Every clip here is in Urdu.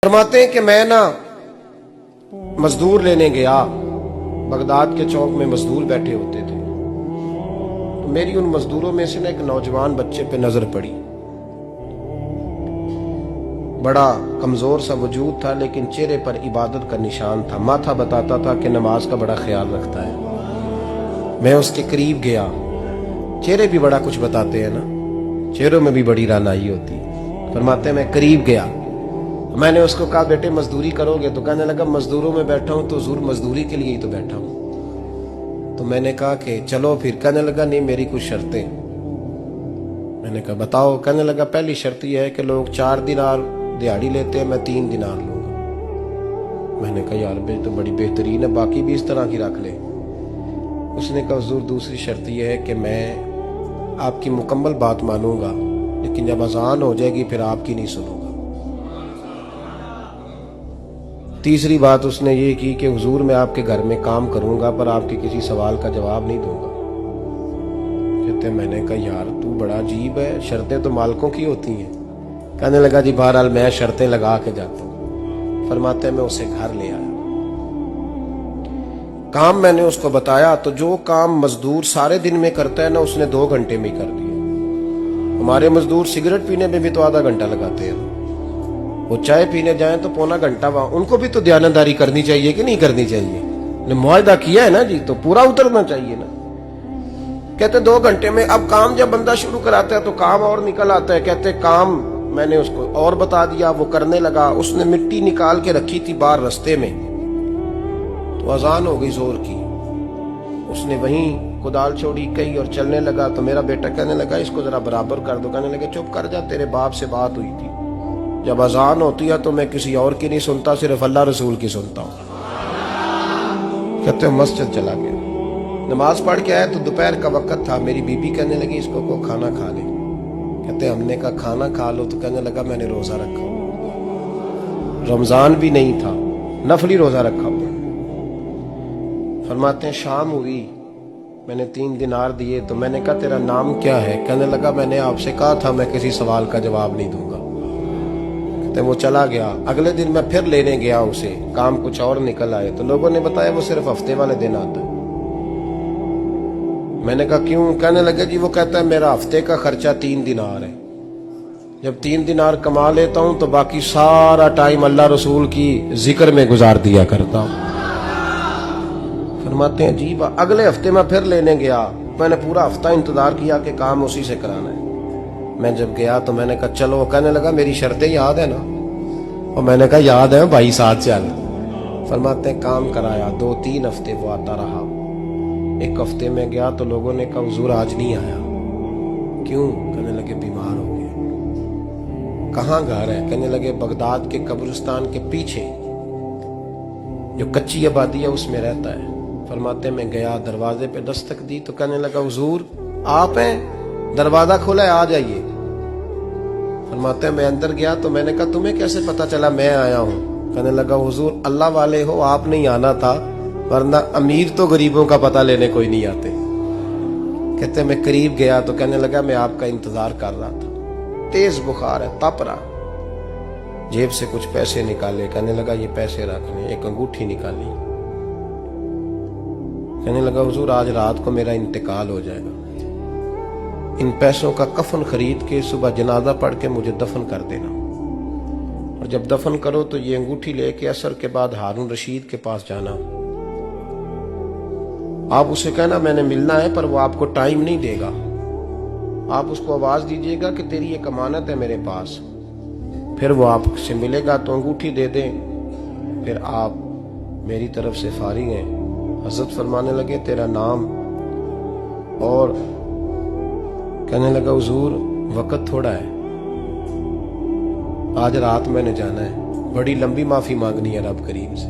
فرماتے ہیں کہ میں مزدور لینے گیا، بغداد کے چوک میں مزدور بیٹھے ہوتے تھے، تو میری ان مزدوروں میں سے ایک نوجوان بچے پہ نظر پڑی۔ بڑا کمزور سا وجود تھا لیکن چہرے پر عبادت کا نشان تھا، ماتھا بتاتا تھا کہ نماز کا بڑا خیال رکھتا ہے۔ میں اس کے قریب گیا، چہرے بھی بڑا کچھ بتاتے ہیں نا، چہروں میں بھی بڑی رانائی ہوتی ہے۔ فرماتے ہیں میں قریب گیا، میں نے اس کو کہا بیٹے مزدوری کرو گے؟ تو کہنے لگا مزدوروں میں بیٹھا ہوں تو حضور مزدوری کے لیے ہی تو بیٹھا ہوں۔ تو میں نے کہا کہ چلو پھر۔ کہنے لگا نہیں میری کچھ شرطیں۔ میں نے کہا بتاؤ؟ کہنے لگا پہلی شرط یہ ہے کہ لوگ 4 دینار دیہاڑی لیتے ہیں، میں 3 دینار لوں گا۔ میں نے کہا یار بھائی تو بڑی بہترین ہے، باقی بھی اس طرح کی رکھ لے۔ اس نے کہا حضور دوسری شرط یہ ہے کہ میں آپ کی مکمل بات مانوں گا لیکن جب اذان ہو جائے گی پھر آپ کی نہیں سنوں گا۔ تیسری بات اس نے یہ کی کہ حضور میں آپ کے گھر میں کام کروں گا پر آپ کے کسی سوال کا جواب نہیں دوں گا۔ کہتے ہیں میں نے کہا یار تو بڑا عجیب ہے، شرطیں تو مالکوں کی ہوتی ہیں۔ کہنے لگا جی بہرحال میں شرطیں لگا کے جاتا ہوں۔ فرماتے ہیں میں اسے گھر لے آیا، کام میں نے اس کو بتایا تو جو کام مزدور سارے دن میں کرتا ہے نا اس نے 2 گھنٹے میں کر دیا۔ ہمارے مزدور سگریٹ پینے میں بھی تو آدھا گھنٹہ لگاتے ہیں، وہ چائے پینے جائیں تو پونا گھنٹہ وہاں۔ ان کو بھی تو دیانتداری کرنی چاہیے کہ نہیں کرنی چاہیے؟ نے معاہدہ کیا ہے نا جی تو پورا اترنا چاہیے نا۔ کہتے 2 گھنٹے میں۔ اب کام جب بندہ شروع کراتا ہے تو کام اور نکل آتا ہے۔ کہتے کام میں نے اس کو اور بتا دیا، وہ کرنے لگا۔ اس نے مٹی نکال کے رکھی تھی باہر رستے میں، تو اذان ہو گئی زور کی، اس نے وہیں کدال چھوڑی کئی اور چلنے لگا۔ تو میرا بیٹا کہنے لگا اس کو ذرا برابر کر دو۔ کہنے لگا چپ کر جا، تیرے باپ سے بات ہوئی تھی، جب اذان ہوتی ہے تو میں کسی اور کی نہیں سنتا، صرف اللہ رسول کی سنتا ہوں۔ کہتے ہیں مسجد چلا گیا، نماز پڑھ کے آیا تو دوپہر کا وقت تھا۔ میری بیوی کہنے لگی اس کو کھانا کھا لے۔ کہتے ہیں ہم نے کہا کھانا کھا لو، تو کہنے لگا میں نے روزہ رکھا ہوا، رمضان بھی نہیں تھا، نفلی روزہ رکھا ہوا۔ فرماتے ہیں شام ہوئی، میں نے 3 دینار دیے تو میں نے کہا تیرا نام کیا ہے؟ کہنے لگا میں نے آپ سے کہا تھا میں کسی سوال کا جواب نہیں دوں گا۔ وہ چلا گیا۔ اگلے دن میں پھر لینے گیا اسے، کام کچھ اور نکل آئے تو لوگوں نے بتایا وہ صرف ہفتے والے دن آتا ہے۔ میں نے کہا کیوں؟ کہنے لگے جی وہ کہتا ہے میرا ہفتے کا خرچہ 3 دینار ہے، جب 3 دینار کما لیتا ہوں تو باقی سارا ٹائم اللہ رسول کی ذکر میں گزار دیا کرتا ہوں۔ فرماتے ہیں عجیب۔ اگلے ہفتے میں پھر لینے گیا، میں نے پورا ہفتہ انتظار کیا کہ کام اسی سے کرانا ہے۔ میں جب گیا تو میں نے کہا چلو، کہنے لگا میری شرطیں یاد ہے نا؟ اور میں نے کہا یاد ہے بھائی ساتھ چل۔ فرماتے ہیں کام کرایا، 2-3 ہفتے وہ آتا رہا۔ ایک ہفتے میں گیا تو لوگوں نے کہا حضور آج نہیں آیا، کیوں؟ کہنے لگے بیمار ہو گئے۔ کہاں گھر ہے؟ کہنے لگے بغداد کے قبرستان کے پیچھے جو کچی آبادی ہے اس میں رہتا ہے۔ فرماتے ہیں میں گیا، دروازے پہ دستک دی تو کہنے لگا حضور آپ ہیں؟ دروازہ کھولا ہے، آ جائیے۔ فرماتے ہیں میں اندر گیا تو میں نے کہا تمہیں کیسے پتا چلا میں آیا ہوں؟ کہنے لگا حضور اللہ والے ہو، آپ نہیں آنا تھا، ورنہ امیر تو غریبوں کا پتہ لینے کوئی نہیں آتے۔ کہتے ہیں میں قریب گیا تو کہنے لگا میں آپ کا انتظار کر رہا تھا، تیز بخار ہے، تپ رہا۔ جیب سے کچھ پیسے نکالے، کہنے لگا یہ پیسے رکھ لیں۔ ایک انگوٹھی نکالی، کہنے لگا حضور آج رات کو میرا انتقال ہو جائے گا، ان پیسوں کا کفن خرید کے صبح جنازہ پڑھ کے مجھے دفن کر دینا، اور جب دفن کرو تو یہ انگوٹھی لے کے عصر کے بعد ہارون رشید کے پاس جانا، آپ اسے کہنا میں نے ملنا ہے پر وہ آپ کو ٹائم نہیں دے گا، آپ اس کو آواز دیجئے گا کہ تیری ایک امانت ہے میرے پاس، پھر وہ آپ سے ملے گا تو انگوٹھی دے دیں، پھر آپ میری طرف سے فارغ ہیں۔ حضرت فرمانے لگے تیرا نام؟ اور کہنے لگا حضور وقت تھوڑا ہے، آج رات میں نے جانا ہے، بڑی لمبی معافی مانگنی ہے رب کریم سے،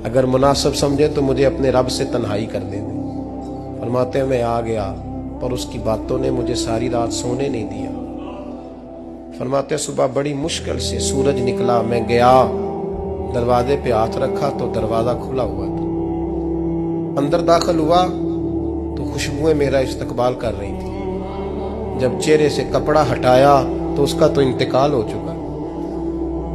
اگر مناسب سمجھے تو مجھے اپنے رب سے تنہائی کر دے دیں۔ فرماتے ہیں میں آ گیا پر اس کی باتوں نے مجھے ساری رات سونے نہیں دیا۔ فرماتے ہیں صبح بڑی مشکل سے سورج نکلا، میں گیا دروازے پہ ہاتھ رکھا تو دروازہ کھلا ہوا تھا، اندر داخل ہوا تو خوشبوئیں میرا استقبال کر رہی تھی، جب چہرے سے کپڑا ہٹایا تو اس کا تو انتقال ہو چکا۔